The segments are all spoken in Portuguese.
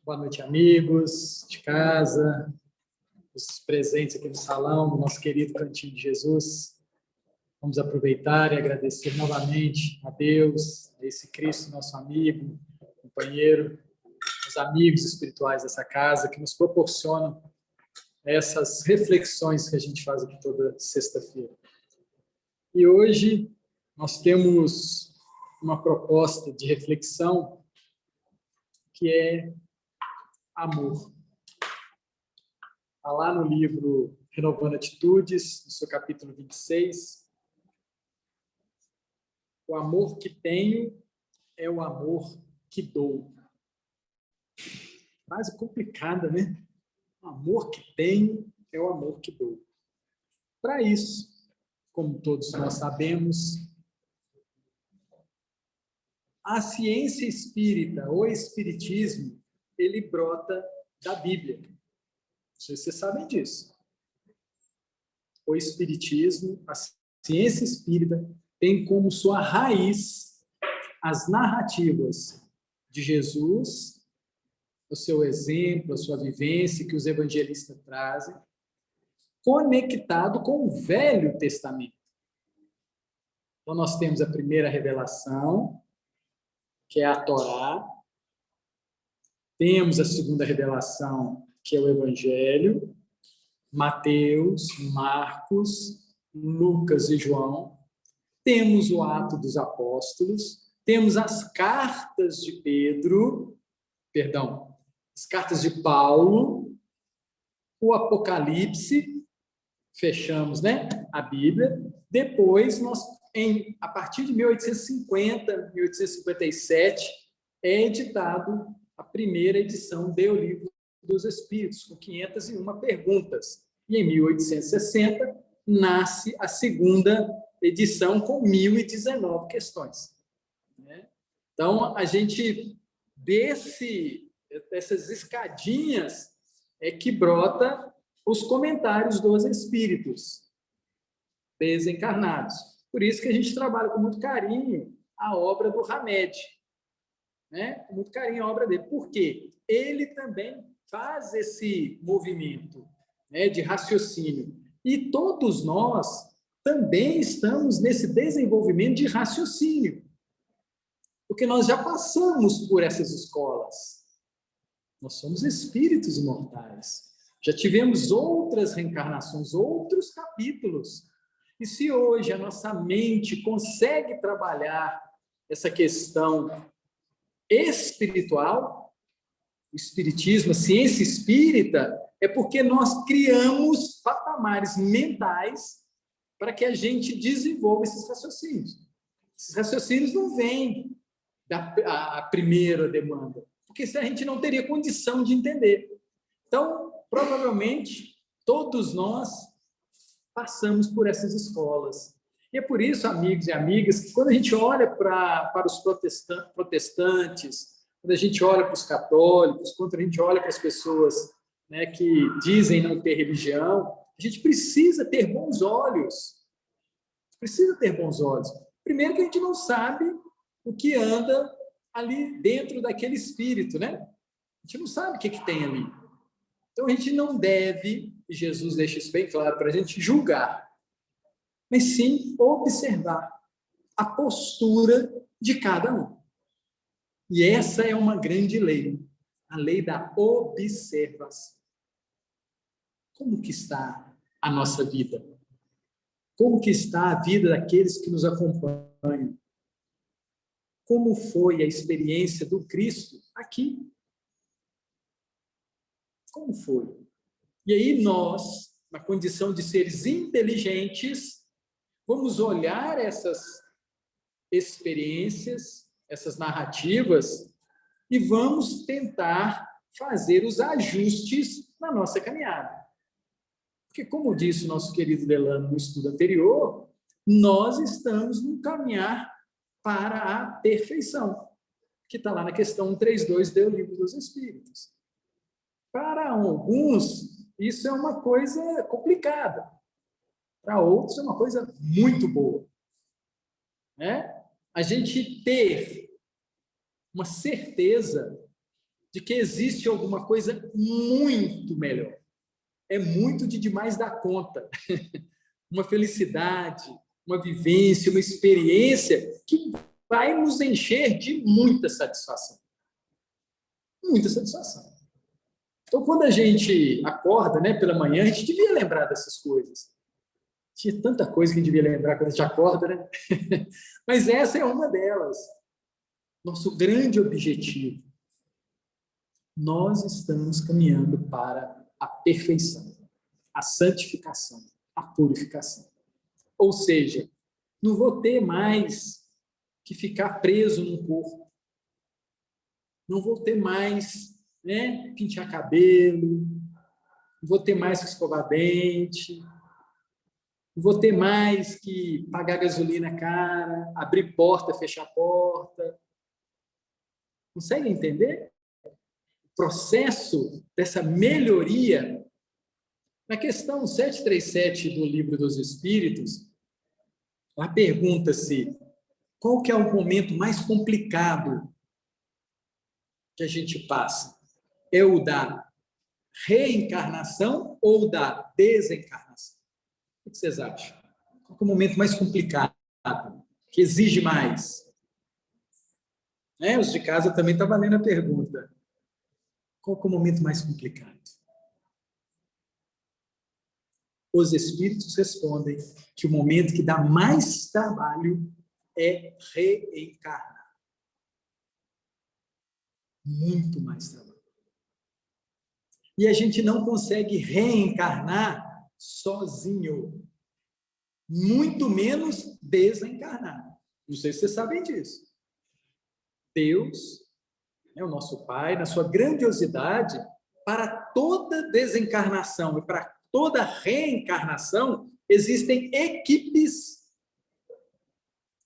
Boa noite, amigos de casa, os presentes aqui no salão, do nosso querido Cantinho de Jesus. Vamos aproveitar e agradecer novamente a Deus, a esse Cristo, nosso amigo, companheiro, os amigos espirituais dessa casa, que nos proporcionam essas reflexões que a gente faz aqui toda sexta-feira. E hoje nós temos uma proposta de reflexão que é amor. Está lá no livro Renovando Atitudes, no seu capítulo 26. O amor que tenho é o amor que dou. Frase complicada, né? O amor que tenho é o amor que dou. Para isso, como todos nós sabemos, a ciência espírita, o espiritismo, ele brota da Bíblia. Não sei se vocês sabem disso. O espiritismo, a ciência espírita, tem como sua raiz as narrativas de Jesus, o seu exemplo, a sua vivência que os evangelistas trazem, conectado com o Velho Testamento. Então, nós temos a primeira revelação, que é a Torá. Temos a segunda revelação, que é o Evangelho, Mateus, Marcos, Lucas e João. Temos o Ato dos Apóstolos, temos as cartas de as cartas de Paulo, o Apocalipse, fechamos, né, a Bíblia. Depois, a partir de 1850, 1857, é editado a primeira edição do Livro dos Espíritos, com 501 perguntas. E em 1860, nasce a segunda edição, com 1.019 questões. Então, a gente, dessas escadinhas, é que brota os comentários dos espíritos desencarnados. Por isso que a gente trabalha com muito carinho a obra do Hamed, né? Com muito carinho a obra dele. Por quê? Ele também faz esse movimento, né, de raciocínio. E todos nós também estamos nesse desenvolvimento de raciocínio. Porque nós já passamos por essas escolas. Nós somos espíritos imortais. Já tivemos outras reencarnações, outros capítulos. E se hoje a nossa mente consegue trabalhar essa questão espiritual, o espiritismo, a ciência espírita, é porque nós criamos patamares mentais para que a gente desenvolva esses raciocínios. Esses raciocínios não vêm da primeira demanda, porque a gente não teria condição de entender. Então, provavelmente, todos nós passamos por essas escolas. E é por isso, amigos e amigas, que quando a gente olha para os protestantes, quando a gente olha para os católicos, quando a gente olha para as pessoas, né, que dizem não ter religião, a gente precisa ter bons olhos. Precisa ter bons olhos. Primeiro que a gente não sabe o que anda ali dentro daquele espírito, né? A gente não sabe o que tem ali. Então, a gente não deve, e Jesus deixa isso bem claro para a gente, julgar, mas sim observar a postura de cada um. E essa é uma grande lei, a lei da observação. Como que está a nossa vida? Como que está a vida daqueles que nos acompanham? Como foi a experiência do Cristo aqui? Como foi? E aí nós, na condição de seres inteligentes, vamos olhar essas experiências, essas narrativas, e vamos tentar fazer os ajustes na nossa caminhada. Porque, como disse o nosso querido Delano no estudo anterior, nós estamos no caminhar para a perfeição, que está lá na questão 132 do Livro dos Espíritos. Para alguns, isso é uma coisa complicada. Para outros, é uma coisa muito boa. Né? A gente ter uma certeza de que existe alguma coisa muito melhor. É muito de demais da conta. Uma felicidade, uma vivência, uma experiência que vai nos encher de muita satisfação. Muita satisfação. Então, quando a gente acorda, né, pela manhã, a gente devia lembrar dessas coisas. Tinha tanta coisa que a gente devia lembrar quando a gente acorda, né? Mas essa é uma delas. Nosso grande objetivo. Nós estamos caminhando para a perfeição, a santificação, a purificação. Ou seja, não vou ter mais que ficar preso num corpo. Não vou ter mais, né, pentear cabelo. Não vou ter mais que escovar dente. Não vou ter mais que pagar gasolina cara, abrir porta, fechar porta. Consegue entender? O processo dessa melhoria. Na questão 737 do Livro dos Espíritos, lá pergunta-se qual que é o momento mais complicado que a gente passa? É o da reencarnação ou da desencarnação? O que vocês acham? Qual é o momento mais complicado, que exige mais? Né? Os de casa também estão valendo a pergunta. Qual é o momento mais complicado? Os espíritos respondem que o momento que dá mais trabalho é reencarnar. Muito mais trabalho. E a gente não consegue reencarnar sozinho. Muito menos desencarnar. Não sei se vocês sabem disso. Deus, o nosso Pai, na sua grandiosidade, para toda desencarnação e para toda reencarnação, existem equipes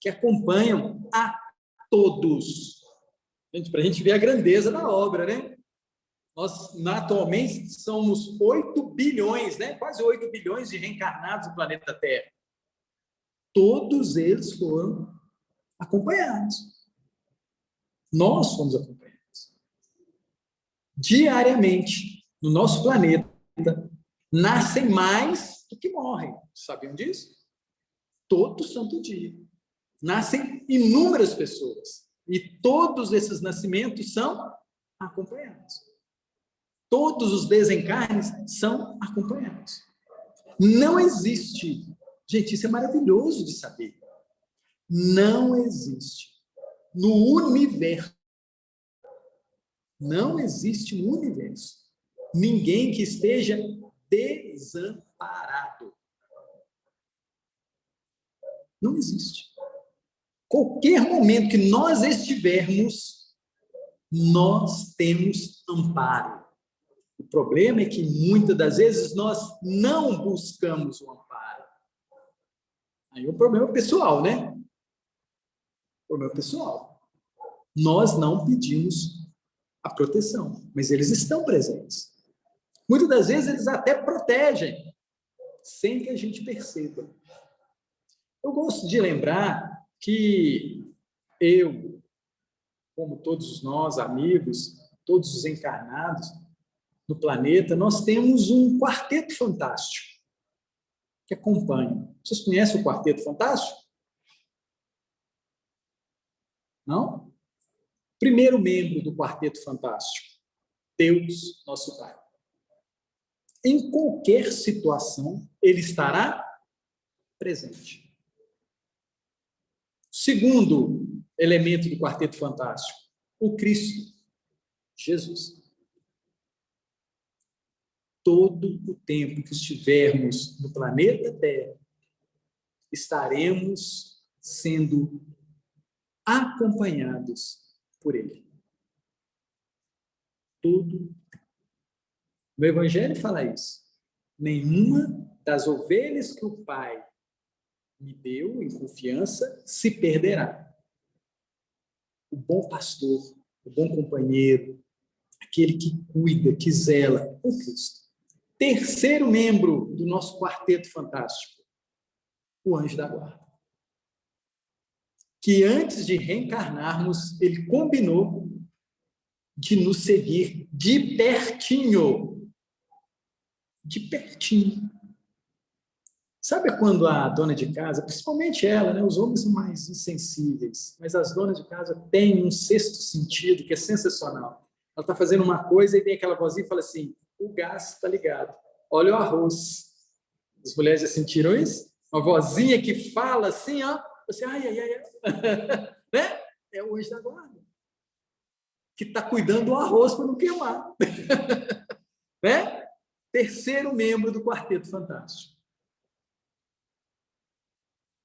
que acompanham a todos. Para a gente ver a grandeza da obra, né? Nós, atualmente, somos 8 bilhões, né? Quase 8 bilhões de reencarnados no planeta Terra. Todos eles foram acompanhados. Nós fomos acompanhados. Diariamente, no nosso planeta, nascem mais do que morrem. Sabiam disso? Todo santo dia. Nascem inúmeras pessoas. E todos esses nascimentos são acompanhados. Todos os desencarnes são acompanhados. Não existe. Gente, isso é maravilhoso de saber. Não existe. No universo. Não existe no universo ninguém que esteja desamparado. Não existe. Qualquer momento que nós estivermos, nós temos amparo. O problema é que muitas das vezes nós não buscamos o amparo. Aí o problema é pessoal, né? O problema é pessoal. Nós não pedimos a proteção, mas eles estão presentes. Muitas das vezes eles até protegem, sem que a gente perceba. Eu gosto de lembrar que eu, como todos nós, amigos, todos os encarnados no planeta, nós temos um quarteto fantástico que acompanha. Vocês conhecem o Quarteto Fantástico? Não? Primeiro membro do Quarteto Fantástico, Deus, nosso Pai. Em qualquer situação, ele estará presente. Segundo elemento do Quarteto Fantástico, o Cristo, Jesus. Todo o tempo que estivermos no planeta Terra, estaremos sendo acompanhados por Ele. Todo. No Evangelho fala isso. Nenhuma das ovelhas que o Pai me deu em confiança se perderá. O bom pastor, o bom companheiro, aquele que cuida, que zela, o Cristo. Terceiro membro do nosso quarteto fantástico, o anjo da guarda. Que antes de reencarnarmos, ele combinou de nos seguir de pertinho. De pertinho. Sabe quando a dona de casa, principalmente ela, né? Os homens são mais insensíveis, mas as donas de casa têm um sexto sentido que é sensacional. Ela está fazendo uma coisa e vem aquela vozinha e fala assim, o gás está ligado, olha o arroz. As mulheres já sentiram isso? Uma vozinha que fala assim, ó, você, ai, ai, ai, né? É o anjo da guarda, que está cuidando do arroz para não queimar. Né? Terceiro membro do Quarteto Fantástico.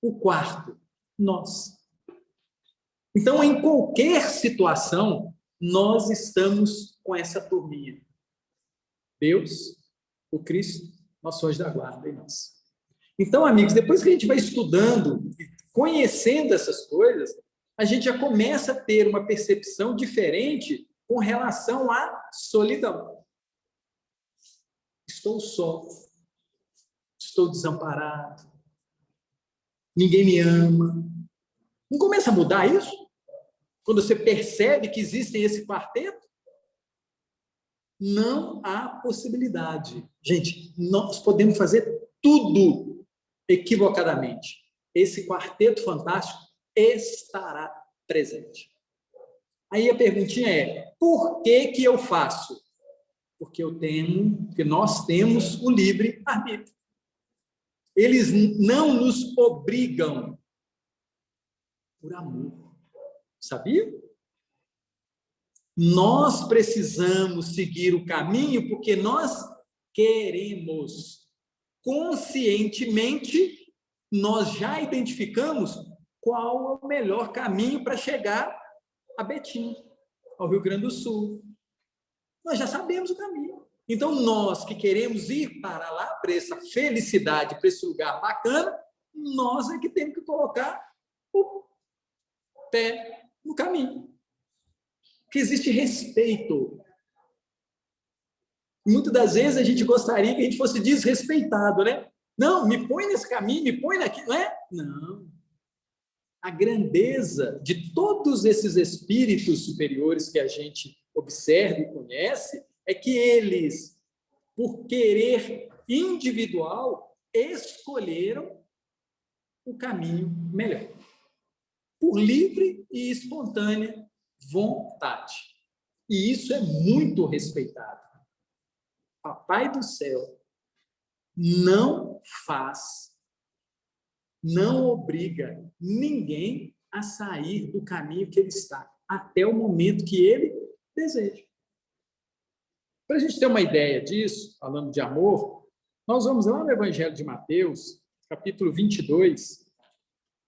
O quarto, nós. Então, em qualquer situação, nós estamos com essa turminha. Deus, o Cristo, nosso anjo da guarda e nós. Então, amigos, depois que a gente vai estudando, conhecendo essas coisas, a gente já começa a ter uma percepção diferente com relação à solidão. Estou só, estou desamparado, ninguém me ama. Não começa a mudar isso? Quando você percebe que existem esse quarteto? Não há possibilidade. Gente, nós podemos fazer tudo equivocadamente. Esse quarteto fantástico estará presente. Aí a perguntinha é, por que eu faço? Porque nós temos o livre-arbítrio. Eles não nos obrigam por amor. Sabia? Nós precisamos seguir o caminho porque nós queremos. Conscientemente, nós já identificamos qual é o melhor caminho para chegar a Betim, ao Rio Grande do Sul. Nós já sabemos o caminho. Então, nós que queremos ir para lá, para essa felicidade, para esse lugar bacana, nós é que temos que colocar o pé no caminho. Porque existe respeito. Muitas das vezes a gente gostaria que a gente fosse desrespeitado, né? Não, me põe nesse caminho, me põe naquilo, não é? Não. A grandeza de todos esses espíritos superiores que a gente observa e conhece é que eles, por querer individual, escolheram o caminho melhor. Por livre e espontânea vontade. E isso é muito respeitado. Papai do céu não obriga ninguém a sair do caminho que ele está, até o momento que ele deseja. Para a gente ter uma ideia disso, falando de amor, nós vamos lá no Evangelho de Mateus, capítulo 22,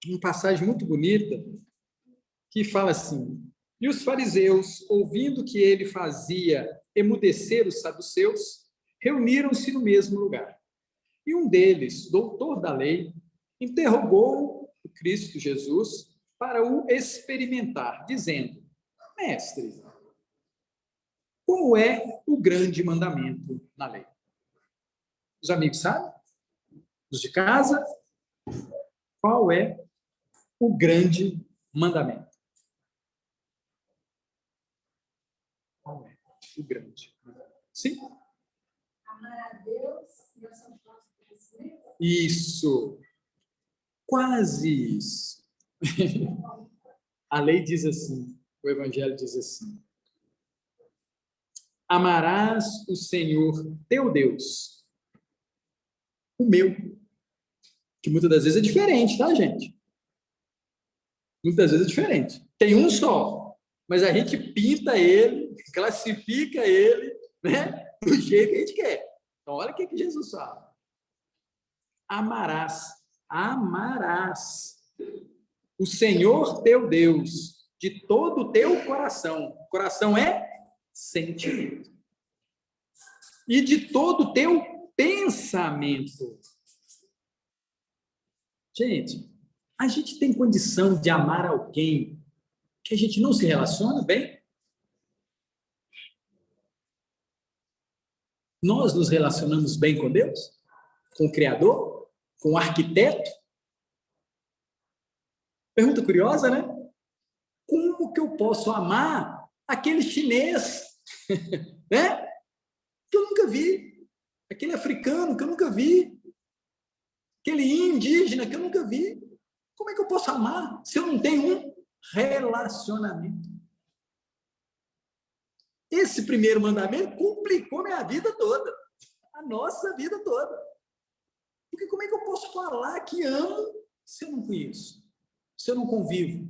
uma passagem muito bonita, que fala assim, e os fariseus, ouvindo que ele fazia emudecer os saduceus, reuniram-se no mesmo lugar. E um deles, doutor da lei, interrogou o Cristo Jesus para o experimentar, dizendo, mestre, qual é o grande mandamento na lei? Os amigos sabem? Os de casa? Qual é o grande mandamento? Qual é o grande mandamento? Sim? Amar a Deus e aos seus próximos. Isso. Quase isso. A lei diz assim, o Evangelho diz assim, amarás o Senhor teu Deus, o meu, que muitas das vezes é diferente, tá, gente? Muitas vezes é diferente. Tem um só, mas a gente pinta ele, classifica ele, né, do jeito que a gente quer. Então, olha o que Jesus fala. Amarás o Senhor teu Deus de todo o teu coração. Coração é sentimento. E de todo o teu pensamento. Gente, a gente tem condição de amar alguém que a gente não se relaciona bem? Nós nos relacionamos bem com Deus? Com o Criador? Com o arquiteto? Pergunta curiosa, né? Como que eu posso amar aquele chinês, né? Que eu nunca vi, aquele africano que eu nunca vi, aquele indígena que eu nunca vi. Como é que eu posso amar se eu não tenho um relacionamento? Esse primeiro mandamento complicou minha vida toda, a nossa vida toda. Porque como é que eu posso falar que amo se eu não conheço, se eu não convivo,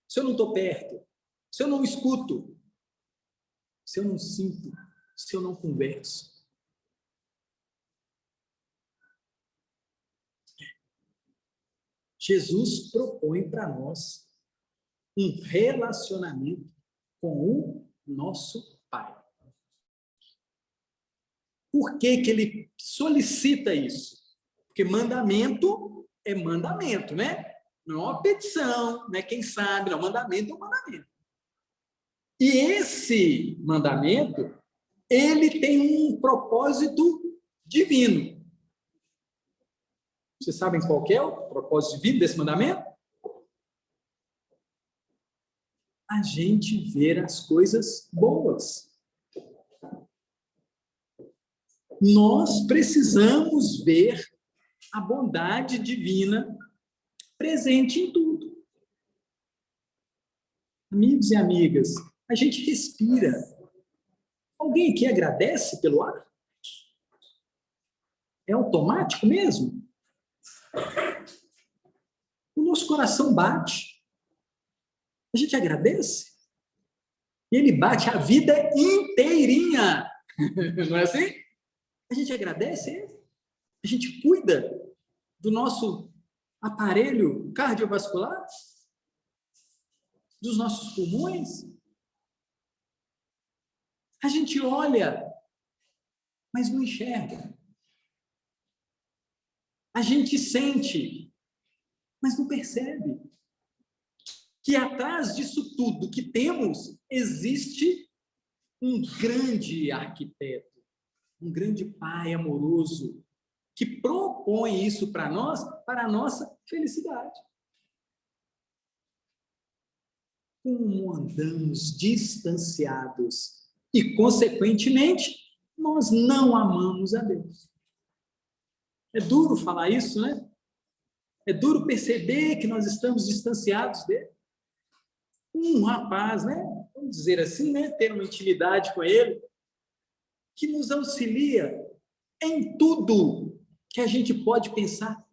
se eu não estou perto, se eu não escuto, se eu não sinto, se eu não converso? Jesus propõe para nós um relacionamento com o nosso Pai. Por que que ele solicita isso? Porque mandamento é mandamento, né? Não é uma petição, né? Quem sabe, não, mandamento é um mandamento. E esse mandamento, ele tem um propósito divino. Vocês sabem qual que é o propósito divino desse mandamento? A gente ver as coisas boas. Nós precisamos ver a bondade divina presente em tudo. Amigos e amigas, a gente respira. Alguém aqui agradece pelo ar? É automático mesmo? O nosso coração bate. A gente agradece. E ele bate a vida inteirinha. Não é assim? A gente agradece ele. A gente cuida do nosso aparelho cardiovascular, dos nossos pulmões. A gente olha, mas não enxerga. A gente sente, mas não percebe que atrás disso tudo que temos existe um grande arquiteto, um grande pai amoroso que propõe isso para nós, para a nossa felicidade. Como andamos distanciados e, consequentemente, nós não amamos a Deus. É duro falar isso, né? É duro perceber que nós estamos distanciados dele. Um rapaz, né? Vamos dizer assim, né? Ter uma intimidade com ele, que nos auxilia em tudo que a gente pode pensar.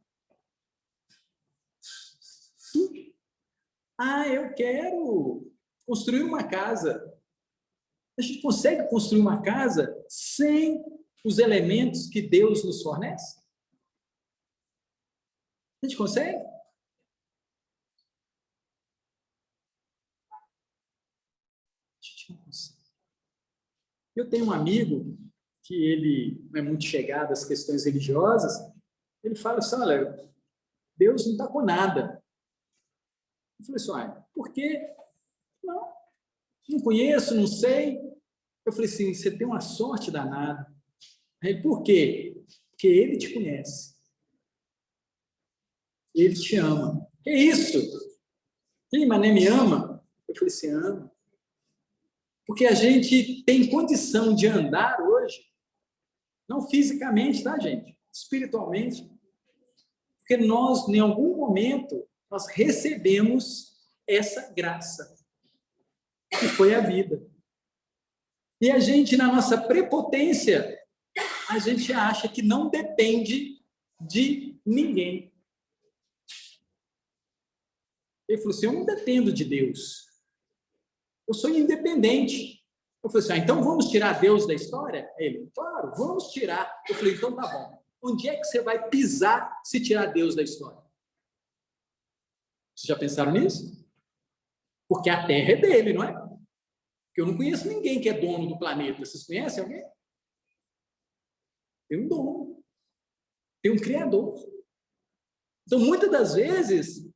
Ah, eu quero construir uma casa. A gente consegue construir uma casa sem os elementos que Deus nos fornece? A gente consegue? A gente não consegue. Eu tenho um amigo que ele não é muito chegado às questões religiosas. Ele fala assim, olha, Deus não está com nada. Eu falei assim, olha, por quê? Não conheço, não sei. Eu falei assim, você tem uma sorte danada. Aí, por quê? Porque ele te conhece. Ele te ama. Que isso? Quem, Mané, me ama? Eu falei assim, ama. Porque a gente tem condição de andar hoje, não fisicamente, tá, gente? Espiritualmente. Porque nós, em algum momento, nós recebemos essa graça, que foi a vida. E a gente, na nossa prepotência, a gente acha que não depende de ninguém. Ele falou assim, eu não dependo de Deus. Eu sou independente. Eu falei assim, então vamos tirar Deus da história? Ele, claro, vamos tirar. Eu falei, então tá bom. Onde é que você vai pisar se tirar Deus da história? Vocês já pensaram nisso? Porque a Terra é dele, não é? Porque eu não conheço ninguém que é dono do planeta. Vocês conhecem alguém? Tem um dono. Tem um criador. Então, muitas das vezes,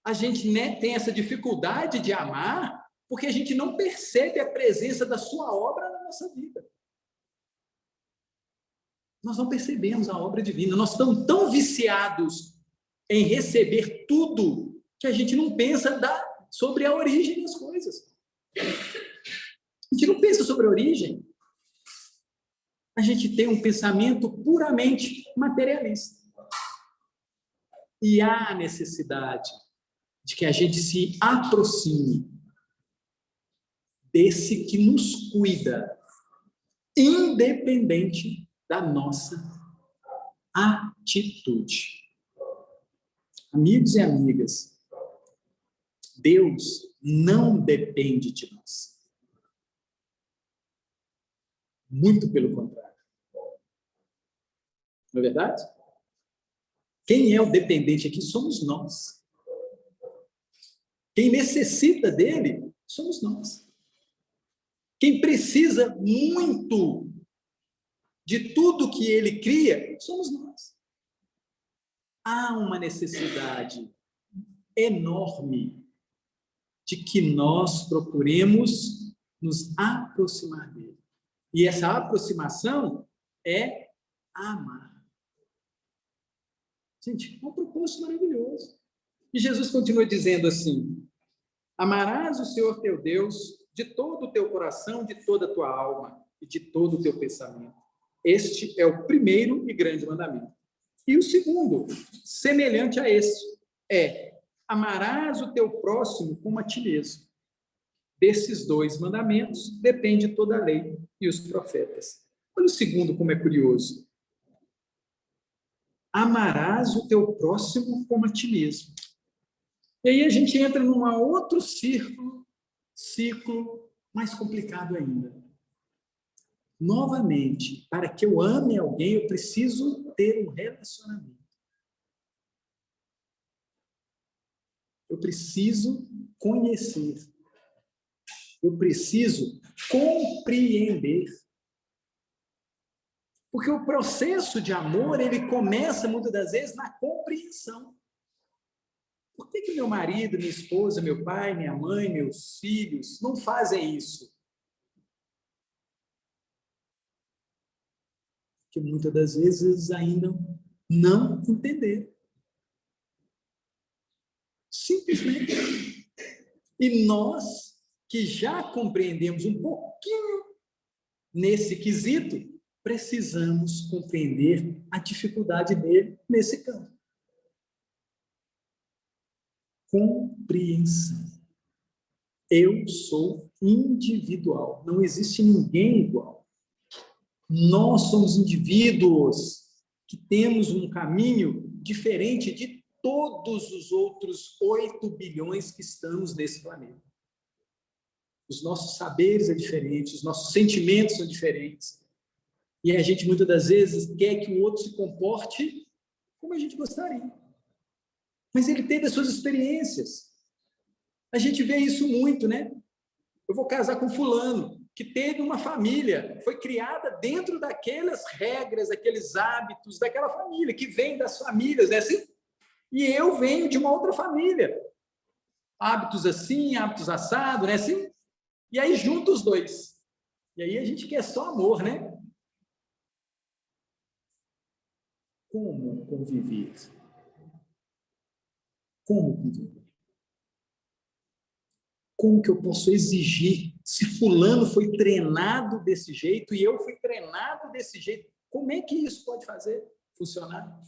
a gente, né, tem essa dificuldade de amar porque a gente não percebe a presença da sua obra na nossa vida. Nós não percebemos a obra divina. Nós estamos tão viciados em receber tudo que a gente não pensa sobre a origem das coisas. gente não pensa sobre a origem. A gente tem um pensamento puramente materialista. E há necessidade de que a gente se aproxime desse que nos cuida, independente da nossa atitude. Amigos e amigas, Deus não depende de nós. Muito pelo contrário. Não é verdade? Quem é o dependente aqui somos nós. Quem necessita dele somos nós. Quem precisa muito de tudo que ele cria somos nós. Há uma necessidade enorme de que nós procuremos nos aproximar dele. E essa aproximação é amar. Gente, é um propósito maravilhoso. E Jesus continua dizendo assim: amarás o Senhor teu Deus de todo o teu coração, de toda a tua alma e de todo o teu pensamento. Este é o primeiro e grande mandamento. E o segundo, semelhante a este, é: amarás o teu próximo como a ti mesmo. Desses dois mandamentos depende toda a lei e os profetas. Olha o segundo, como é curioso. Amarás o teu próximo como a ti mesmo. E aí a gente entra num outro ciclo mais complicado ainda. Novamente, para que eu ame alguém, eu preciso ter um relacionamento. Eu preciso conhecer. Eu preciso compreender. Porque o processo de amor, ele começa, muitas das vezes, na compreensão. Por que meu marido, minha esposa, meu pai, minha mãe, meus filhos não fazem isso? Porque muitas das vezes ainda não entenderam. Simplesmente. E nós, que já compreendemos um pouquinho nesse quesito, precisamos compreender a dificuldade dele nesse campo. Compreensão. Eu sou individual. Não existe ninguém igual. Nós somos indivíduos que temos um caminho diferente de todos os outros 8 bilhões que estamos nesse planeta. Os nossos saberes são diferentes, os nossos sentimentos são diferentes. E a gente, muitas das vezes, quer que o outro se comporte como a gente gostaria. Mas ele teve as suas experiências. A gente vê isso muito, né? Eu vou casar com fulano, que teve uma família, foi criada dentro daquelas regras, daqueles hábitos, daquela família, que vem das famílias, né? Assim, e eu venho de uma outra família. Hábitos assim, hábitos assado, né? Assim, e aí junta os dois. E aí a gente quer só amor, né? Como conviver? Como conviver? Como que eu posso exigir? Se fulano foi treinado desse jeito e eu fui treinado desse jeito, como é que isso pode funcionar?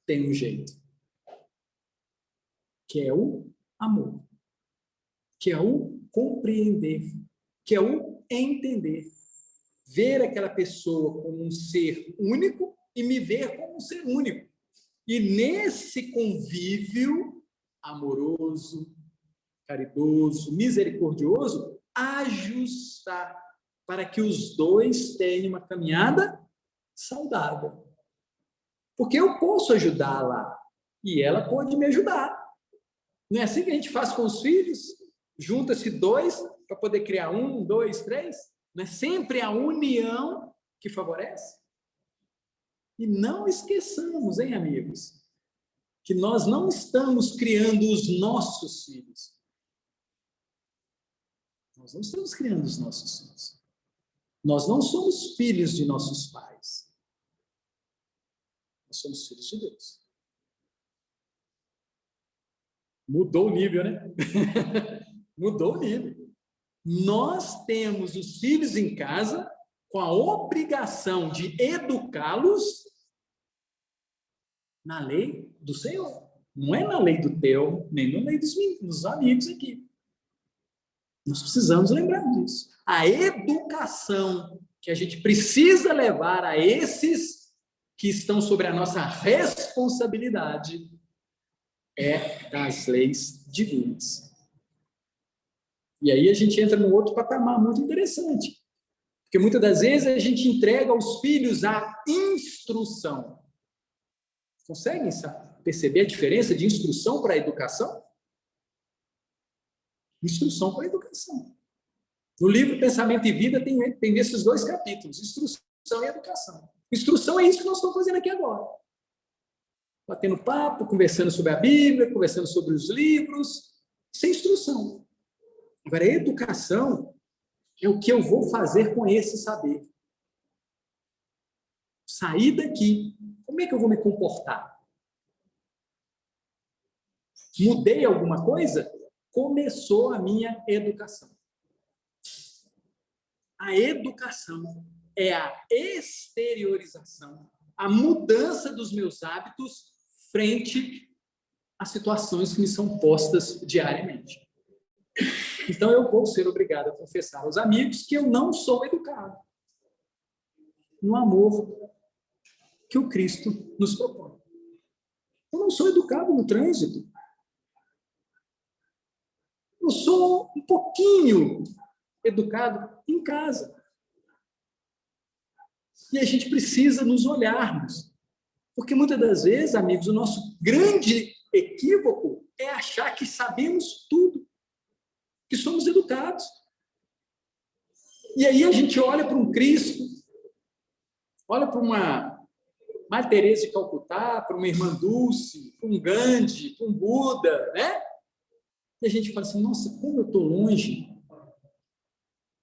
Tem um jeito. Que é o amor. Que é o compreender. Que é o entender. Ver aquela pessoa como um ser único e me ver como um ser único. E nesse convívio amoroso, caridoso, misericordioso, ajustar para que os dois tenham uma caminhada saudável. Porque eu posso ajudá-la e ela pode me ajudar. Não é assim que a gente faz com os filhos? Junta-se 2 para poder criar 1, 2, 3? Não é sempre a união que favorece? E não esqueçamos, hein, amigos, que nós não estamos criando os nossos filhos. Nós não estamos criando os nossos filhos. Nós não somos filhos de nossos pais. Nós somos filhos de Deus. Mudou o nível, né? Mudou o nível. nós temos os filhos em casa com a obrigação de educá-los na lei do Senhor. Não é na lei do teu, nem na lei dos amigos aqui. Nós precisamos lembrar disso. A educação que a gente precisa levar a esses que estão sobre a nossa responsabilidade é das leis divinas. E aí a gente entra num outro patamar muito interessante. Porque muitas das vezes a gente entrega aos filhos a instrução. Conseguem perceber a diferença de instrução para a educação? Instrução para a educação. No livro Pensamento e Vida tem esses dois capítulos, instrução e educação. Instrução é isso que nós estamos fazendo aqui agora. Batendo papo, conversando sobre a Bíblia, conversando sobre os livros, isso é instrução. Agora, a educação é o que eu vou fazer com esse saber. Sair daqui, como é que eu vou me comportar? Mudei alguma coisa? Começou a minha educação. A educação é a exteriorização, a mudança dos meus hábitos frente às situações que me são postas diariamente. Então, eu vou ser obrigado a confessar aos amigos que eu não sou educado no amor que o Cristo nos propõe. Eu não sou educado no trânsito. Eu sou um pouquinho educado em casa. E a gente precisa nos olharmos. Porque muitas das vezes, amigos, o nosso grande equívoco é achar que sabemos tudo, que somos educados. E aí a gente olha para um Cristo, olha para uma Madre Teresa de Calcutá, para uma irmã Dulce, para um Gandhi, para um Buda, né? E a gente fala assim, nossa, como eu estou longe.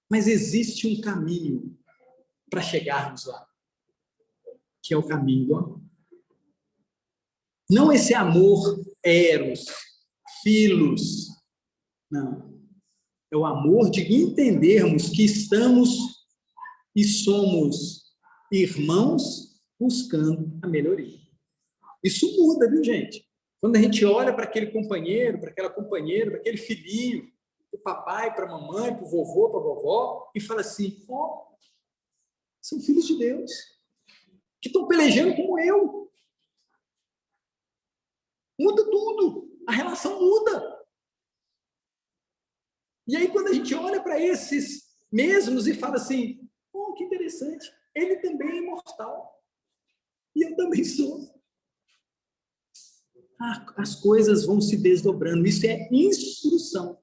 Mas existe um caminho para chegarmos lá, que é o caminho do amor. Não esse amor eros, filos, não. É o amor de entendermos que estamos e somos irmãos buscando a melhoria. Isso muda, viu, gente? Quando a gente olha para aquele companheiro, para aquela companheira, para aquele filhinho, para o papai, para a mamãe, para o vovô, para a vovó, e fala assim, ó, são filhos de Deus, que estão pelejando como eu. Muda tudo, a relação muda. E aí, quando a gente olha para esses mesmos e fala assim, oh, que interessante, ele também é imortal. E eu também sou. As coisas vão se desdobrando. Isso é instrução.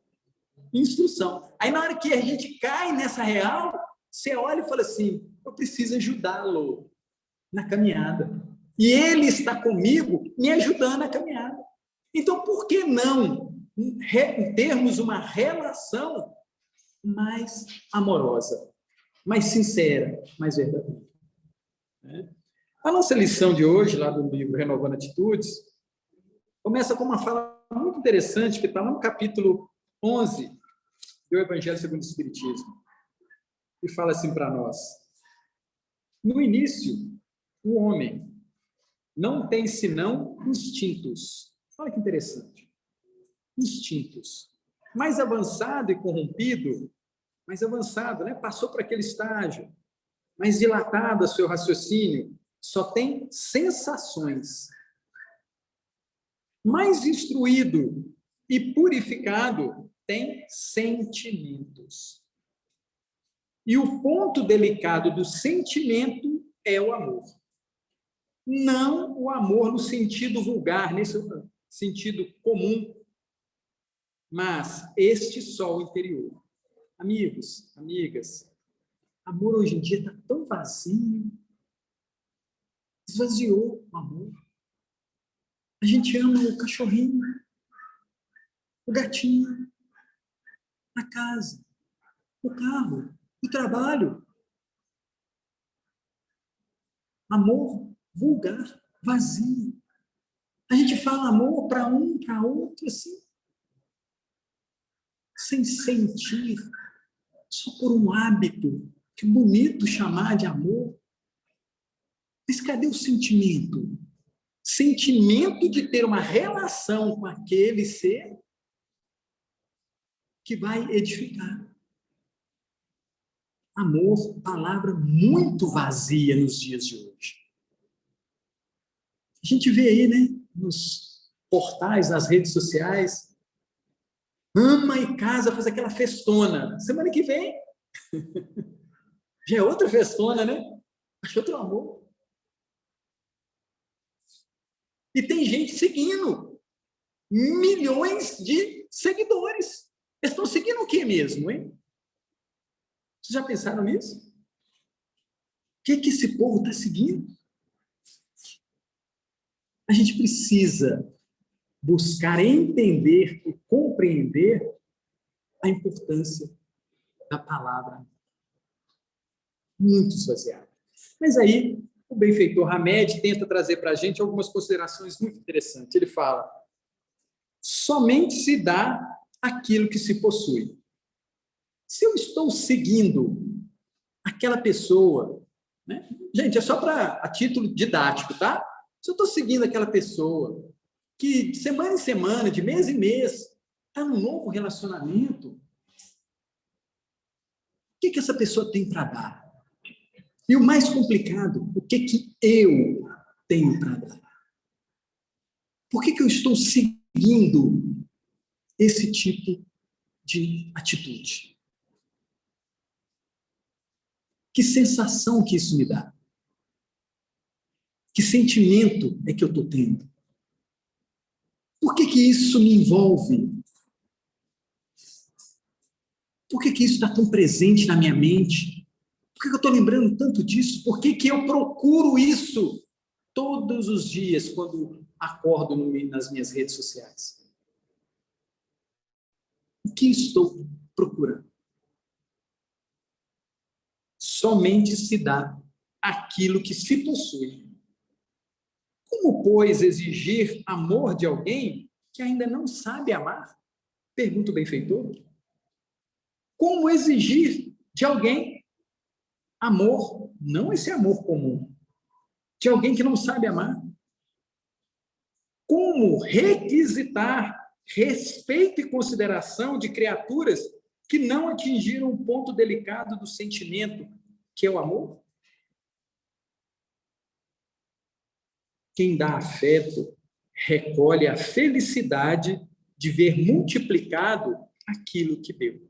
Instrução. Aí, na hora que a gente cai nessa real, você olha e fala assim, eu preciso ajudá-lo na caminhada. E ele está comigo, me ajudando na caminhada. Então, por que não termos uma relação mais amorosa, mais sincera, mais verdadeira? A nossa lição de hoje, lá do livro Renovando Atitudes, começa com uma fala muito interessante, que está lá no capítulo 11 do Evangelho segundo o Espiritismo, e fala assim para nós, no início, o homem não tem senão instintos. Olha que interessante. Instintos. Mais avançado e corrompido, mais avançado, né? Passou por aquele estágio, mais dilatado o seu raciocínio, só tem sensações. Mais instruído e purificado, tem sentimentos. E o ponto delicado do sentimento é o amor. Não o amor no sentido vulgar, nesse sentido comum, mas este sol interior. Amigos, amigas, amor hoje em dia está tão vazio, esvaziou o amor. A gente ama o cachorrinho, o gatinho, a casa, o carro, o trabalho. Amor vulgar, vazio. A gente fala amor para um, para outro, assim, sem sentir, só por um hábito, que é bonito chamar de amor. Mas cadê o sentimento? Sentimento de ter uma relação com aquele ser que vai edificar. Amor, palavra muito vazia nos dias de hoje. A gente vê aí, né, nos portais, nas redes sociais, ama e casa, faz aquela festona. Semana que vem, já é outra festona, né? Acho outro amor. E tem gente seguindo. Milhões de seguidores. Eles estão seguindo o que mesmo, hein? Vocês já pensaram nisso? O que esse povo está seguindo? A gente precisa buscar entender e compreender a importância da palavra muito esvaziada. Mas aí, o benfeitor Hamed tenta trazer para a gente algumas considerações muito interessantes. Ele fala, somente se dá aquilo que se possui. Se eu estou seguindo aquela pessoa, né? Gente, é só a título didático, tá? Se eu estou seguindo aquela pessoa que de semana em semana, de mês em mês, está num novo relacionamento, o que essa pessoa tem para dar? E o mais complicado, o que eu tenho para dar? Por que eu estou seguindo esse tipo de atitude? Que sensação que isso me dá? Que sentimento é que eu estou tendo? Por que isso me envolve? Por que isso está tão presente na minha mente? Por que eu estou lembrando tanto disso? Por que eu procuro isso todos os dias quando acordo nas minhas redes sociais? O que estou procurando? Somente se dá aquilo que se possui. Como, pois, exigir amor de alguém que ainda não sabe amar? Pergunta o benfeitor. Como exigir de alguém amor, não esse amor comum, de alguém que não sabe amar? Como requisitar respeito e consideração de criaturas que não atingiram o ponto delicado do sentimento, que é o amor? Quem dá afeto recolhe a felicidade de ver multiplicado aquilo que deu.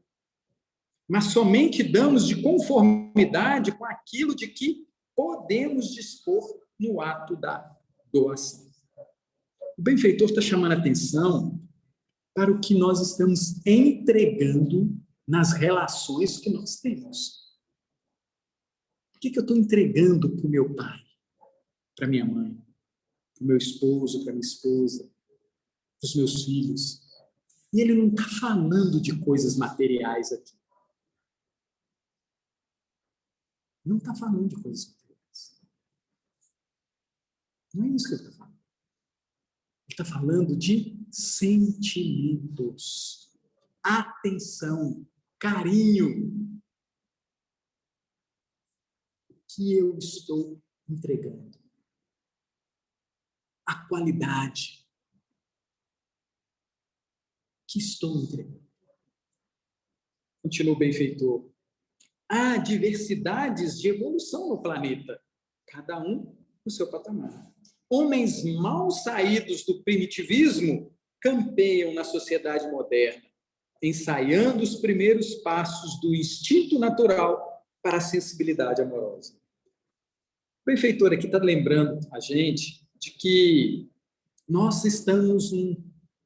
Mas somente damos de conformidade com aquilo de que podemos dispor no ato da doação. O benfeitor está chamando a atenção para o que nós estamos entregando nas relações que nós temos. O que eu estou entregando para o meu pai, para minha mãe, para o meu esposo, para minha esposa, para os meus filhos? E ele não está falando de coisas materiais aqui. Não está falando de coisas materiais. Não é isso que ele está falando. Ele está falando de sentimentos, atenção, carinho. O que eu estou entregando? A qualidade que estou entregando. Continua o benfeitor. Há diversidades de evolução no planeta, cada um no seu patamar. Homens mal saídos do primitivismo campeiam na sociedade moderna, ensaiando os primeiros passos do instinto natural para a sensibilidade amorosa. O benfeitor aqui está lembrando a gente de que nós estamos num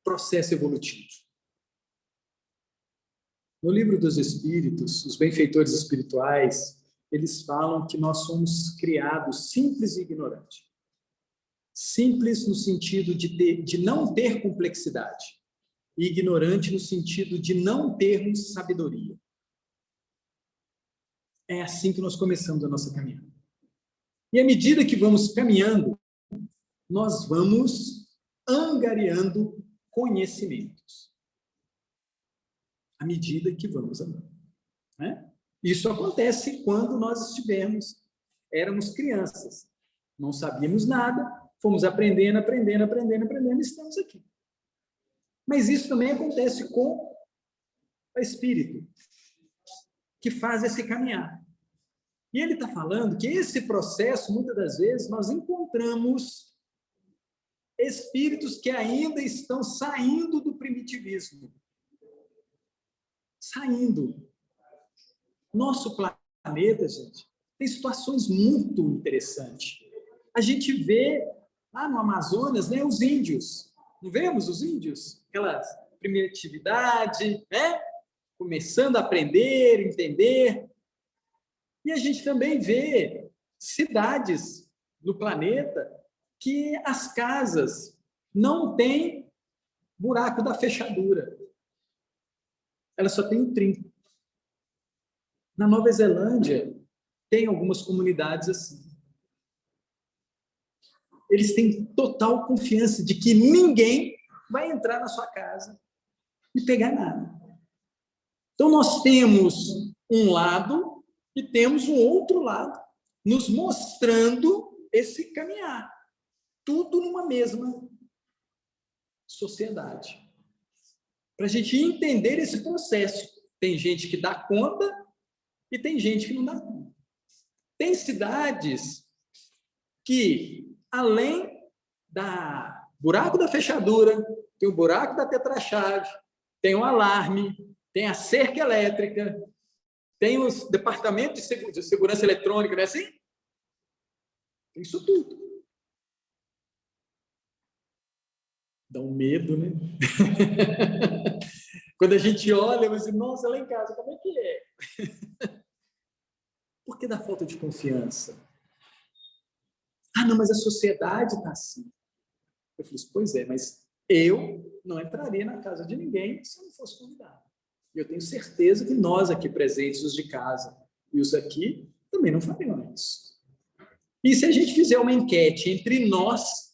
processo evolutivo. No Livro dos Espíritos, os benfeitores espirituais, eles falam que nós somos criados simples e ignorantes. Simples no sentido de não ter complexidade. E ignorante no sentido de não termos sabedoria. É assim que nós começamos a nossa caminhada. E à medida que vamos caminhando, nós vamos angariando conhecimentos. À medida que vamos andando. Né? Isso acontece quando nós éramos crianças. Não sabíamos nada, fomos aprendendo, e estamos aqui. Mas isso também acontece com o espírito, que faz esse caminhar. E ele está falando que esse processo, muitas das vezes, nós encontramos espíritos que ainda estão saindo do primitivismo. Saindo. Nosso planeta, gente, tem situações muito interessantes. A gente vê lá no Amazonas, né, os índios. Não vemos os índios? Aquela primitividade, né? Começando a aprender, entender. E a gente também vê cidades no planeta que as casas não têm buraco da fechadura. Elas só têm um trinco. Na Nova Zelândia, tem algumas comunidades assim. Eles têm total confiança de que ninguém vai entrar na sua casa e pegar nada. Então, nós temos um lado e temos um outro lado, nos mostrando esse caminhar. Tudo numa mesma sociedade. Para a gente entender esse processo. Tem gente que dá conta e tem gente que não dá conta. Tem cidades que, além da buraco da fechadura, tem o buraco da tetrachave, tem o alarme, tem a cerca elétrica, tem os departamentos de segurança eletrônica, não é assim? Tem isso tudo. Dá um medo, né? Quando a gente olha, eu digo, nossa, lá em casa, como é que é? Por que dá falta de confiança? Ah, não, mas a sociedade está assim. Eu falei, pois é, mas eu não entraria na casa de ninguém se eu não fosse convidado. E eu tenho certeza que nós aqui presentes, os de casa e os aqui, também não fariam isso. E se a gente fizer uma enquete entre nós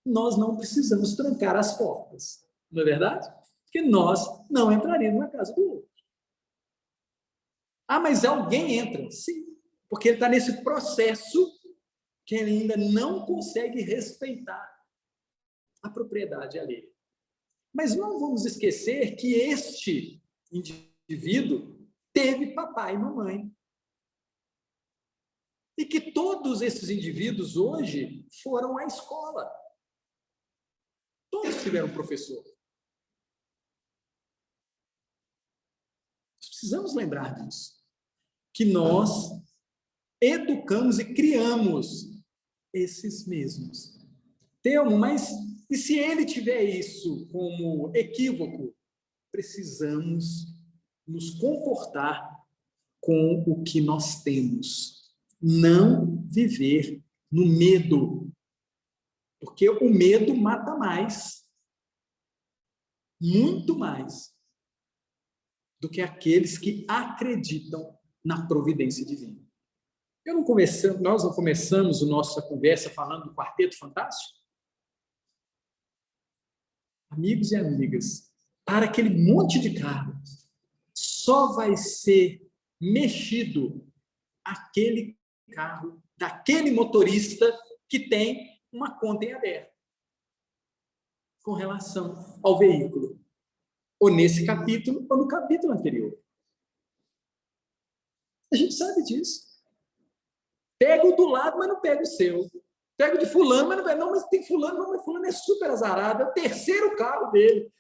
não precisamos trancar as portas. Não é verdade? Porque nós não entraríamos na casa do outro. Ah, mas alguém entra? Sim. Porque ele está nesse processo que ele ainda não consegue respeitar a propriedade alheia. Mas não vamos esquecer que este indivíduo teve papai e mamãe. E que todos esses indivíduos hoje foram à escola. Todos tiveram professor. Precisamos lembrar disso. Que nós educamos e criamos esses mesmos. Telmo, mas e se ele tiver isso como equívoco? Precisamos nos comportar com o que nós temos. Não viver no medo. Porque o medo mata mais, muito mais, do que aqueles que acreditam na providência divina. Nós não começamos a nossa conversa falando do Quarteto Fantástico? Amigos e amigas, para aquele monte de carros, só vai ser mexido aquele carro daquele motorista que tem uma conta em aberto com relação ao veículo. Ou nesse capítulo, ou no capítulo anterior. A gente sabe disso. Pega o do lado, mas não pega o seu. Pega o de fulano, mas não pega. Não, mas tem fulano, mas fulano é super azarado. É o terceiro carro dele.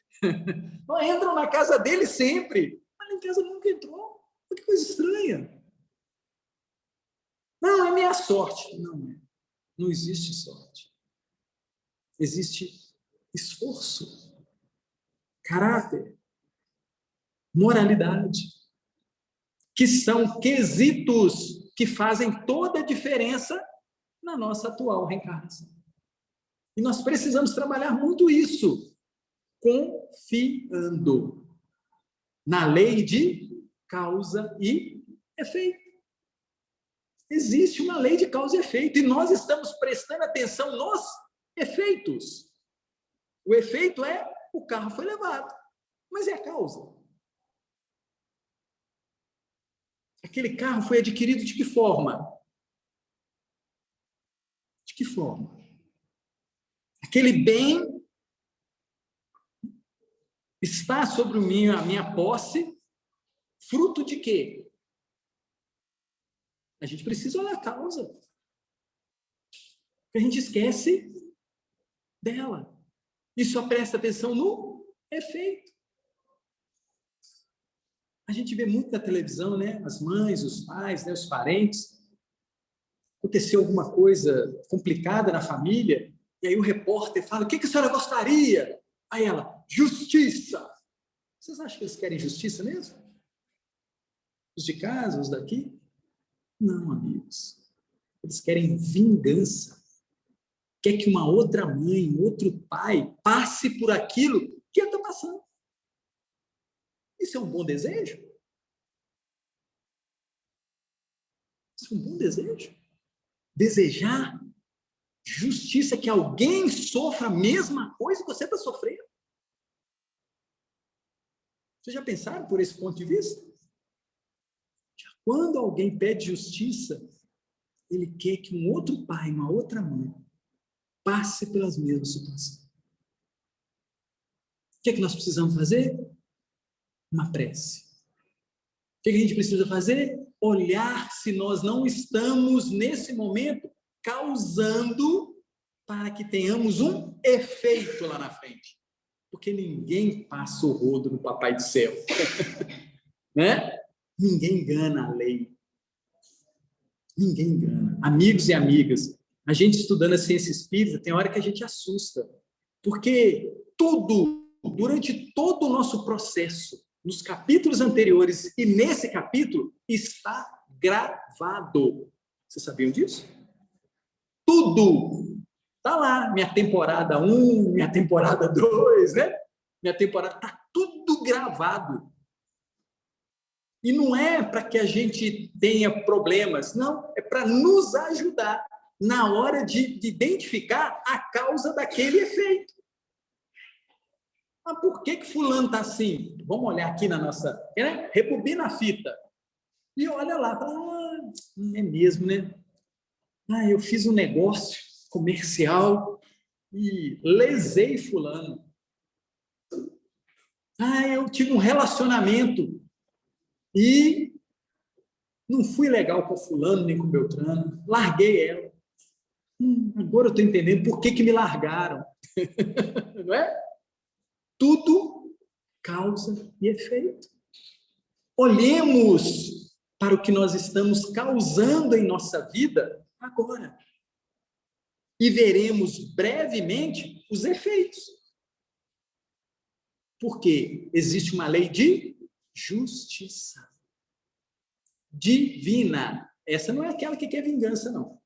Não entram na casa dele sempre. Mas em casa nunca entrou. Que coisa estranha. Não, é minha sorte. Não é. Não existe sorte. Existe esforço, caráter, moralidade, que são quesitos que fazem toda a diferença na nossa atual reencarnação. E nós precisamos trabalhar muito isso, confiando na lei de causa e efeito. Existe uma lei de causa e efeito, e nós estamos prestando atenção nos efeitos. O efeito é o carro foi levado, mas é a causa. Aquele carro foi adquirido de que forma? De que forma? Aquele bem está sobre a minha posse, fruto de quê? A gente precisa olhar a causa. A gente esquece dela. E só presta atenção no efeito. A gente vê muito na televisão, né? As mães, os pais, né? Os parentes. Aconteceu alguma coisa complicada na família, e aí o repórter fala, o que a senhora gostaria? Aí ela, justiça. Vocês acham que eles querem justiça mesmo? Os de casa, os daqui? Não, amigos. Eles querem vingança. Quer que uma outra mãe, um outro pai passe por aquilo que ele está passando. Isso é um bom desejo? Isso é um bom desejo? Desejar justiça, que alguém sofra a mesma coisa que você está sofrendo? Vocês já pensaram por esse ponto de vista? Quando alguém pede justiça, ele quer que um outro pai, uma outra mãe, passe pelas mesmas situações. O que é que nós precisamos fazer? Uma prece. O que a gente precisa fazer? Olhar se nós não estamos, nesse momento, causando para que tenhamos um efeito lá na frente. Porque ninguém passa o rodo no Papai do Céu. Né? Ninguém engana a lei. Ninguém engana. Amigos e amigas, a gente estudando a ciência espírita, tem hora que a gente assusta. Porque durante todo o nosso processo, nos capítulos anteriores e nesse capítulo, está gravado. Vocês sabiam disso? Tudo. Está lá, minha temporada 1, minha temporada 2, né? Minha temporada, está tudo gravado. E não é para que a gente tenha problemas, não, é para nos ajudar na hora de identificar a causa daquele efeito. Mas por que fulano está assim? Vamos olhar aqui na nossa... Né? Rebobina a fita. E olha lá, é mesmo, né? Eu fiz um negócio comercial e lesei fulano. Eu tive um relacionamento e não fui legal com fulano nem com Beltrano. Larguei ela. Agora eu estou entendendo por que me largaram. Não é? Tudo causa e efeito. Olhemos para o que nós estamos causando em nossa vida agora. E veremos brevemente os efeitos. Porque existe uma lei de justiça divina. Essa não é aquela que quer vingança, não.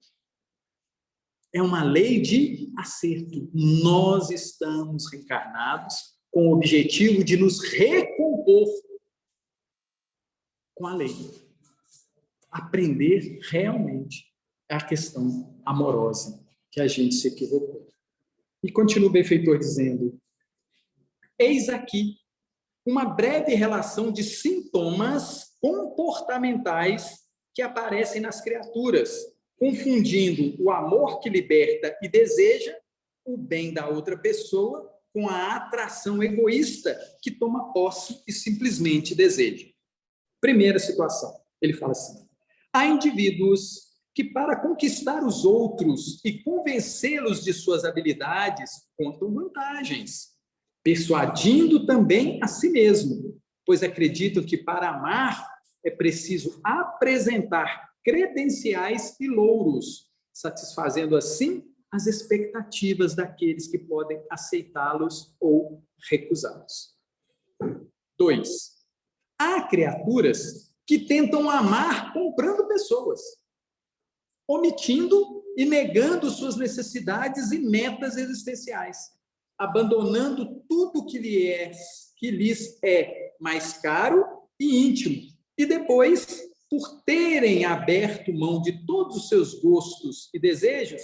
É uma lei de acerto. Nós estamos reencarnados com o objetivo de nos recompor com a lei. Aprender realmente a questão amorosa que a gente se equivocou. E continua o benfeitor dizendo, eis aqui uma breve relação de sintomas comportamentais que aparecem nas criaturas, confundindo o amor que liberta e deseja o bem da outra pessoa com a atração egoísta que toma posse e simplesmente deseja. Primeira situação, ele fala assim, há indivíduos que para conquistar os outros e convencê-los de suas habilidades contam vantagens, persuadindo também a si mesmo, pois acreditam que para amar é preciso apresentar credenciais e louros, satisfazendo assim as expectativas daqueles que podem aceitá-los ou recusá-los. 2. Há criaturas que tentam amar comprando pessoas, omitindo e negando suas necessidades e metas existenciais, abandonando tudo que lhes é mais caro e íntimo, e depois, por terem aberto mão de todos os seus gostos e desejos,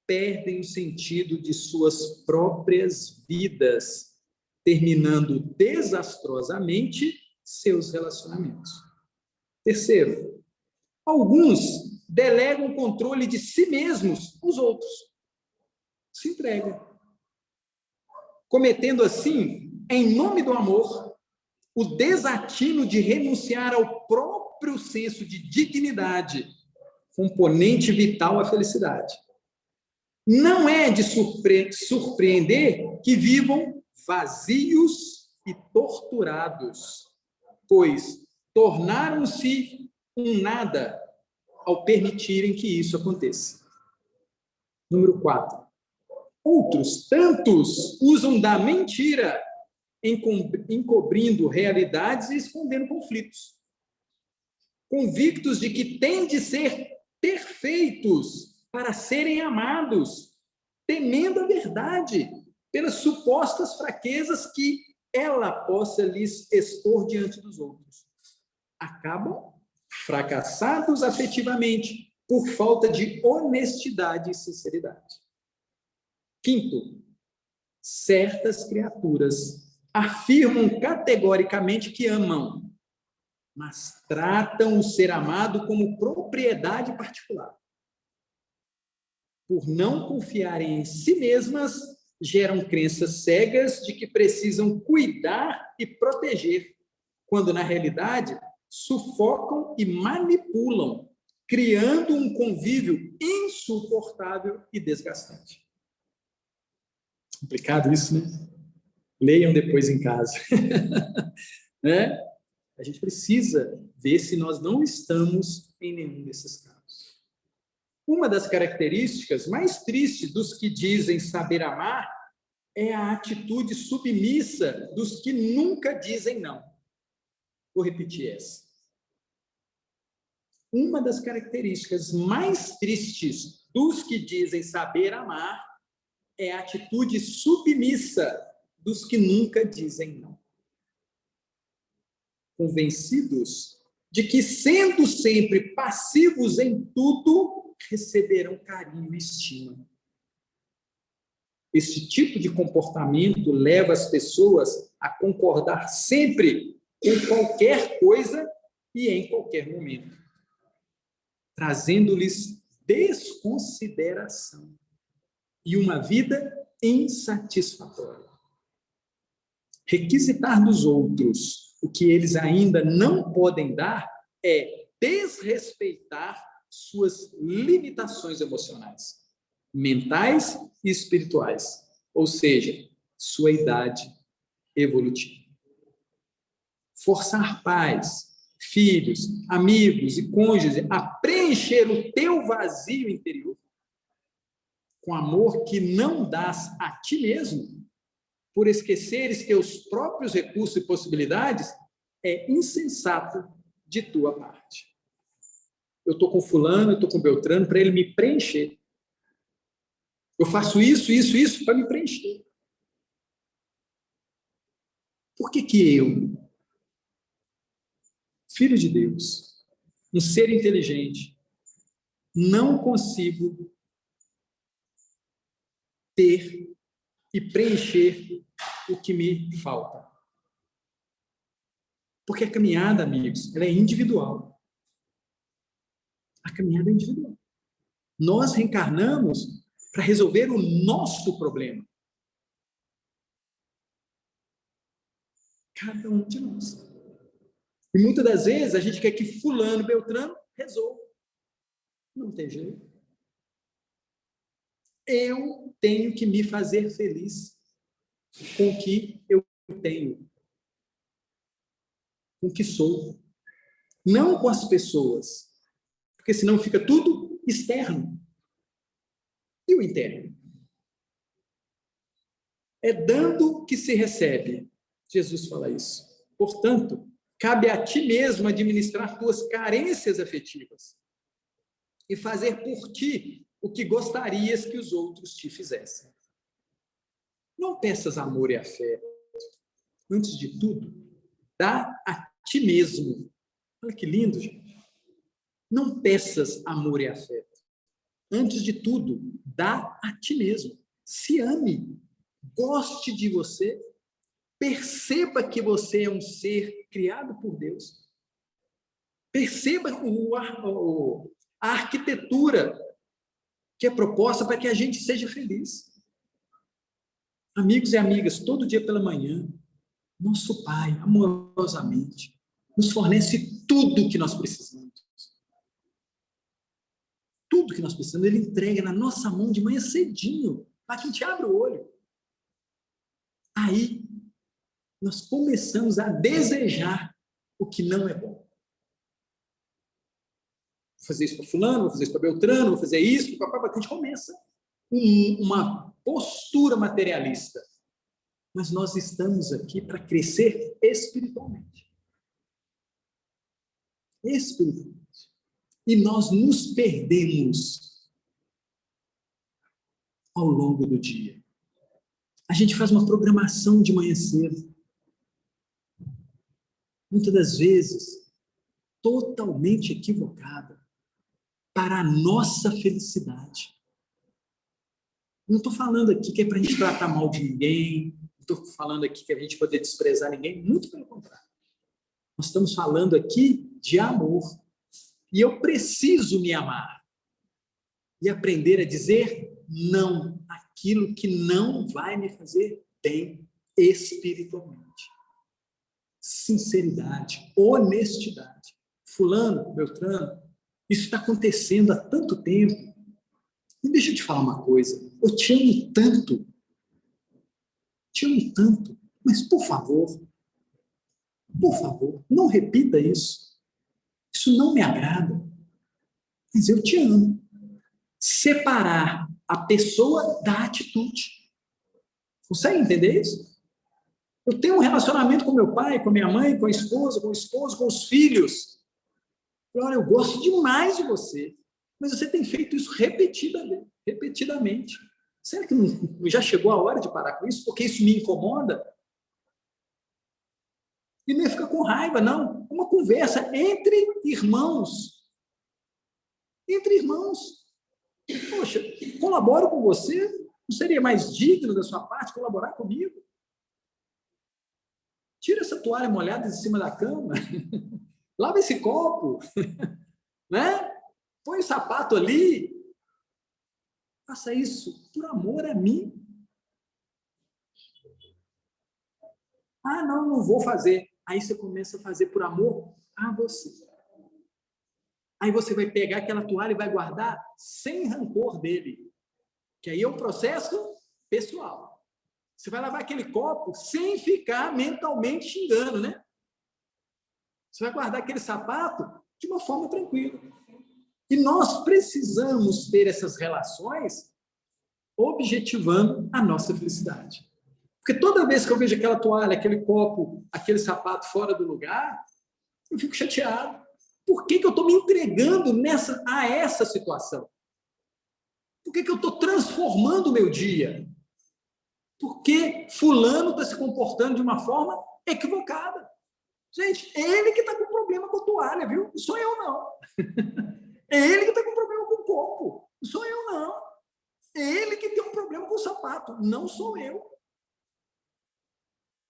perdem o sentido de suas próprias vidas, terminando desastrosamente seus relacionamentos. Terceiro, Alguns delegam o controle de si mesmos aos outros. Se entregam. Cometendo assim, em nome do amor, o desatino de renunciar ao próprio senso de dignidade, componente vital à felicidade. Não é de surpreender que vivam vazios e torturados, pois tornaram-se um nada ao permitirem que isso aconteça. Número 4. Outros tantos usam da mentira, encobrindo realidades e escondendo conflitos, convictos de que têm de ser perfeitos para serem amados, temendo a verdade pelas supostas fraquezas que ela possa lhes expor diante dos outros. Acabam fracassados afetivamente por falta de honestidade e sinceridade. Quinto, certas criaturas afirmam categoricamente que amam, mas tratam o ser amado como propriedade particular. Por não confiarem em si mesmas, geram crenças cegas de que precisam cuidar e proteger, quando, na realidade, sufocam e manipulam, criando um convívio insuportável e desgastante. Complicado isso, né? Leiam depois em casa. Né? A gente precisa ver se nós não estamos em nenhum desses casos. Uma das características mais tristes dos que dizem saber amar é a atitude submissa dos que nunca dizem não. Vou repetir essa. Uma das características mais tristes dos que dizem saber amar é a atitude submissa dos que nunca dizem não. Convencidos de que, sendo sempre passivos em tudo, receberão carinho e estima. Esse tipo de comportamento leva as pessoas a concordar sempre com qualquer coisa e em qualquer momento, trazendo-lhes desconsideração e uma vida insatisfatória. Requisitar dos outros o que eles ainda não podem dar é desrespeitar suas limitações emocionais, mentais e espirituais, ou seja, sua idade evolutiva. Forçar pais, filhos, amigos e cônjuges a preencher o teu vazio interior com amor que não dás a ti mesmo, por esqueceres teus próprios recursos e possibilidades, é insensato de tua parte. Eu estou com fulano, eu estou com Beltrano, para ele me preencher. Eu faço isso para me preencher. Por que eu, filho de Deus, um ser inteligente, não consigo ter e preencher o que me falta? Porque a caminhada, amigos, ela é individual. A caminhada é individual. Nós reencarnamos para resolver o nosso problema. Cada um de nós. E muitas das vezes a gente quer que fulano, Beltrano resolva. Não tem jeito. Eu tenho que me fazer feliz com o que eu tenho, com o que sou. Não com as pessoas. Porque senão fica tudo externo. E o interno? É dando que se recebe. Jesus fala isso. Portanto, cabe a ti mesmo administrar tuas carências afetivas e fazer por ti o que gostarias que os outros te fizessem. Não peças amor e afeto. Antes de tudo, dá a ti mesmo. Olha que lindo, gente. Não peças amor e afeto. Antes de tudo, dá a ti mesmo. Se ame. Goste de você. Perceba que você é um ser criado por Deus. Perceba a arquitetura que é proposta para que a gente seja feliz. Amigos e amigas, todo dia pela manhã, nosso Pai, amorosamente, nos fornece tudo que nós precisamos. Tudo que nós precisamos, Ele entrega na nossa mão de manhã cedinho, para que a gente abra o olho. Aí, nós começamos a desejar o que não é bom. Vou fazer isso para fulano, vou fazer isso para Beltrano, vou fazer isso, papapá. A gente começa uma postura materialista. Mas nós estamos aqui para crescer espiritualmente. Espiritualmente. E nós nos perdemos ao longo do dia. A gente faz uma programação de manhã cedo. Muitas das vezes, totalmente equivocada para a nossa felicidade. Não estou falando aqui que é para a gente tratar mal de ninguém, não estou falando aqui que a gente poder desprezar ninguém, muito pelo contrário. Nós estamos falando aqui de amor. E eu preciso me amar e aprender a dizer não àquilo que não vai me fazer bem espiritualmente. Sinceridade, honestidade. Fulano, Beltrano, isso está acontecendo há tanto tempo. E deixa eu te falar uma coisa. Eu te amo tanto. Te amo tanto. Mas, por favor, não repita isso. Isso não me agrada. Mas eu te amo. Separar a pessoa da atitude. Consegue entender isso? Eu tenho um relacionamento com meu pai, com minha mãe, com a esposa, com o esposo, com os filhos. Olha, eu gosto demais de você, mas você tem feito isso repetidamente. Será que não já chegou a hora de parar com isso? Porque isso me incomoda? E nem fica com raiva, não. É uma conversa entre irmãos. Entre irmãos. Poxa, colaboro com você? Não seria mais digno da sua parte colaborar comigo? Tira essa toalha molhada de cima da cama. Lava esse copo. Né? Põe o sapato ali. Faça isso por amor a mim. Ah, não vou fazer. Aí você começa a fazer por amor a você. Aí você vai pegar aquela toalha e vai guardar sem rancor dele. Que aí é um processo pessoal. Você vai lavar aquele copo sem ficar mentalmente xingando, né? Você vai guardar aquele sapato de uma forma tranquila. E nós precisamos ter essas relações objetivando a nossa felicidade. Porque toda vez que eu vejo aquela toalha, aquele copo, aquele sapato fora do lugar, eu fico chateado. Por que eu estou me entregando a essa situação? Por que eu estou transformando o meu dia? Porque fulano está se comportando de uma forma equivocada. Gente, é ele que está com problema com a toalha, viu? Não sou eu, não. É ele que está com problema com o copo. Não sou eu, não. É ele que tem um problema com o sapato. Não sou eu.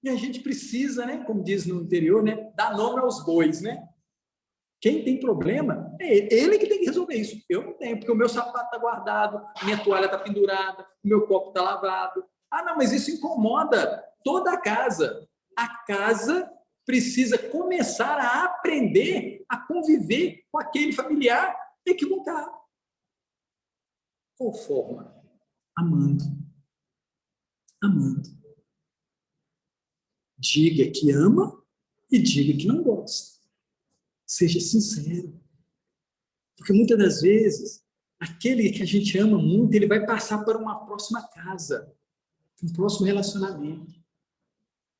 E a gente precisa, né, como diz no interior, né, dar nome aos bois, né? Quem tem problema é ele que tem que resolver isso. Eu não tenho, porque o meu sapato está guardado, minha toalha está pendurada, o meu copo está lavado. Ah, não, mas isso incomoda toda a casa. A casa precisa começar a aprender a conviver com aquele familiar equivocado. Qual forma? Amando. Amando. Diga que ama e diga que não gosta. Seja sincero. Porque muitas das vezes, aquele que a gente ama muito, ele vai passar para uma próxima casa, um próximo relacionamento.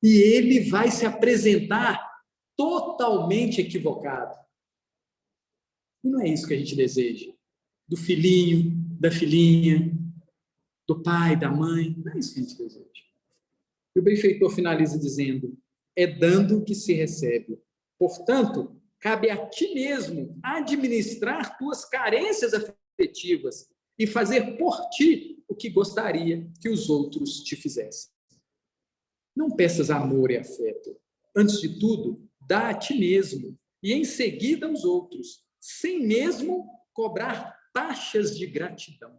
E ele vai se apresentar totalmente equivocado. E não é isso que a gente deseja. Do filhinho, da filhinha, do pai, da mãe. Não é isso que a gente deseja. E o benfeitor finaliza dizendo: é dando que se recebe. Portanto, cabe a ti mesmo administrar tuas carências afetivas e fazer por ti o que gostaria que os outros te fizessem. Não peças amor e afeto. Antes de tudo, dá a ti mesmo e em seguida aos outros, sem mesmo cobrar taxas de gratidão.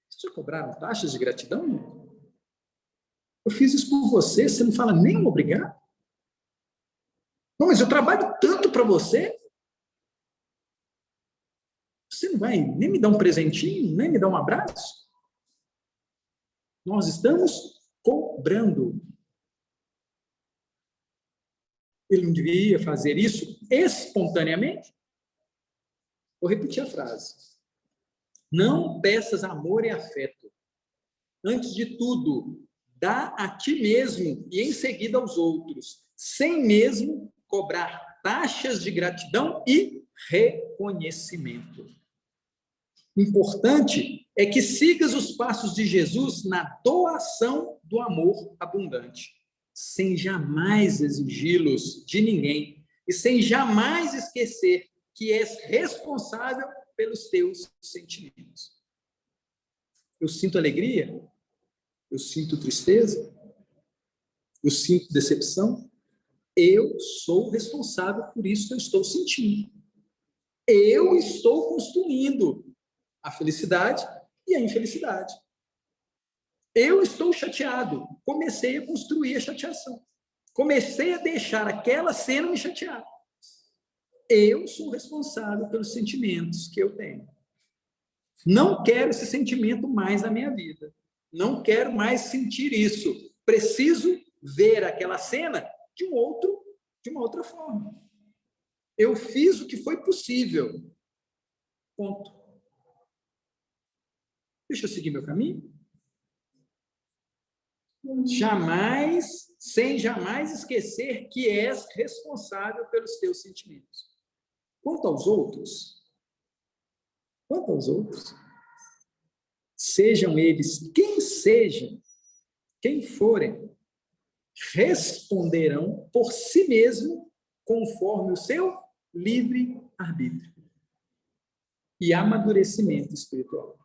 Vocês já cobraram taxas de gratidão? Eu fiz isso por você, você não fala nem um obrigado? Não, mas eu trabalho tanto para você. Você não vai nem me dar um presentinho, nem me dar um abraço? Nós estamos cobrando. Ele não devia fazer isso espontaneamente? Vou repetir a frase. Não peças amor e afeto. Antes de tudo, dá a ti mesmo e em seguida aos outros, sem mesmo cobrar taxas de gratidão e reconhecimento. Importante é que sigas os passos de Jesus na doação do amor abundante, sem jamais exigi-los de ninguém e sem jamais esquecer que és responsável pelos teus sentimentos. Eu sinto alegria, eu sinto tristeza, eu sinto decepção. Eu sou responsável por isso que eu estou sentindo. Eu estou construindo a felicidade e a infelicidade. Eu estou chateado. Comecei a construir a chateação. Comecei a deixar aquela cena me chatear. Eu sou responsável pelos sentimentos que eu tenho. Não quero esse sentimento mais na minha vida. Não quero mais sentir isso. Preciso ver aquela cena de uma outra forma. Eu fiz o que foi possível. Ponto. Deixa eu seguir meu caminho. Sem jamais esquecer que és responsável pelos teus sentimentos. Quanto aos outros, sejam eles quem sejam, quem forem, responderão por si mesmo conforme o seu livre arbítrio e amadurecimento espiritual.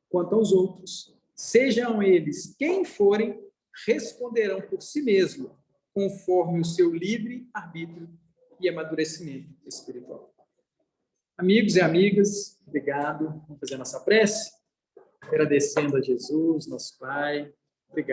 Quanto aos outros, sejam eles quem forem, responderão por si mesmo conforme o seu livre arbítrio e amadurecimento espiritual. Amigos e amigas, obrigado. Vamos fazer a nossa prece, agradecendo a Jesus, nosso Pai. Obrigado.